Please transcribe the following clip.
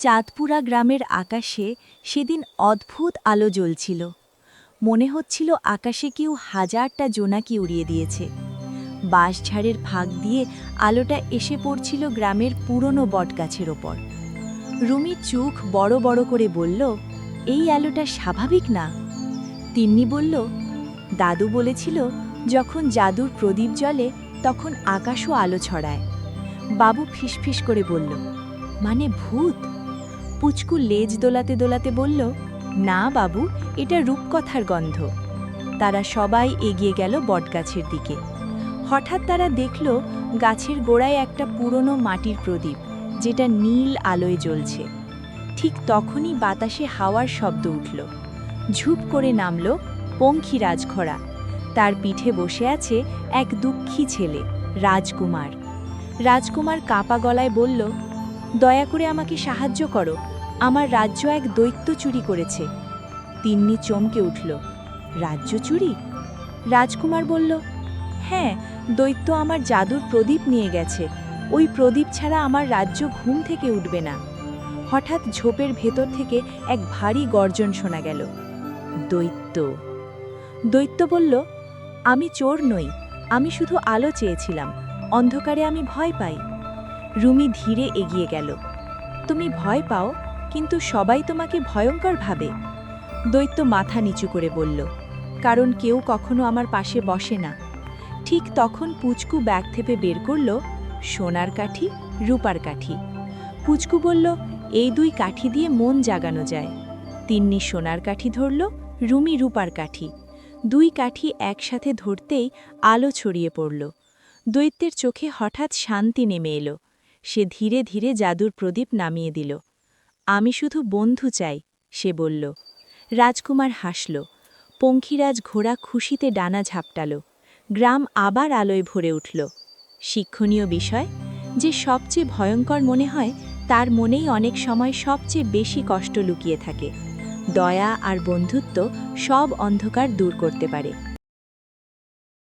চাঁদপুরা গ্রামের আকাশে সেদিন অদ্ভুত আলো জ্বলছিল। মনে হচ্ছিল আকাশে কেউ হাজারটা জোনাকি উড়িয়ে দিয়েছে। বাঁশঝাড়ের ফাঁক দিয়ে আলোটা এসে পড়ছিল গ্রামের পুরনো বটগাছের ওপর। রুমির চোখ বড় বড় করে বলল, এই আলোটা স্বাভাবিক না। তিন্নি বলল, দাদু বলেছিল যখন জাদুর প্রদীপ জ্বলে তখন আকাশও আলো ছড়ায়। বাবু ফিসফিস করে বলল, মানে ভূত? পুচকু লেজ দোলাতে দোলাতে বলল, না বাবু, এটা রূপকথার গন্ধ। তারা সবাই এগিয়ে গেল বটগাছের দিকে। হঠাৎ তারা দেখল গাছের গোড়ায় একটা পুরনো মাটির প্রদীপ, যেটা নীল আলোয় জ্বলছে। ঠিক তখনই বাতাসে হাওয়ার শব্দ উঠল। ঝুপ করে নামল পঙ্খী রাজঘোড়া। তার পিঠে বসে আছে এক দুঃখী ছেলে, রাজকুমার। রাজকুমার কাঁপা গলায় বলল, দয়া করে আমাকে সাহায্য করো, আমার রাজ্য এক দৈত্য চুরি করেছে। তিন্নি চমকে উঠল, রাজ্য চুরি? রাজকুমার বলল, হ্যাঁ, দৈত্য আমার জাদুর প্রদীপ নিয়ে গেছে। ওই প্রদীপ ছাড়া আমার রাজ্য ঘুম থেকে উঠবে না। হঠাৎ ঝোপের ভেতর থেকে এক ভারী গর্জন শোনা গেল। দৈত্য। দৈত্য বলল, আমি চোর নই, আমি শুধু আলো চেয়েছিলাম, অন্ধকারে আমি ভয় পাই। রুমি ধীরে এগিয়ে গেল। তুমি ভয় পাও, কিন্তু সবাই তোমাকে ভয়ঙ্কর ভাবে। দৈত্য মাথা নিচু করে বলল, কারণ কেউ কখনো আমার পাশে বসে না। ঠিক তখন পুচকু ব্যাগ থেকে বের করল সোনার কাঠি, রূপার কাঠি। পুচকু বলল, এই দুই কাঠি দিয়ে মন জাগানো যায়। তিন্নি সোনার কাঠি ধরল, রুমি রূপার কাঠি। দুই কাঠি একসাথে ধরতেই আলো ছড়িয়ে পড়ল। দৈত্যের চোখে হঠাৎ শান্তি নেমে এলো। সে ধীরে ধীরে জাদুর প্রদীপ নামিয়ে দিল। আমি শুধু বন্ধু চাই, সে বলল। রাজকুমার হাসল। পঙ্খিরাজ ঘোড়া খুশিতে ডানা ঝাপটাল। গ্রাম আবার আলোয় ভরে উঠল। শিক্ষণীয় বিষয়, যে সবচেয়ে ভয়ঙ্কর মনে হয় তার মনেই অনেক সময় সবচেয়ে বেশি কষ্ট লুকিয়ে থাকে। দয়া আর বন্ধুত্ব সব অন্ধকার দূর করতে পারে।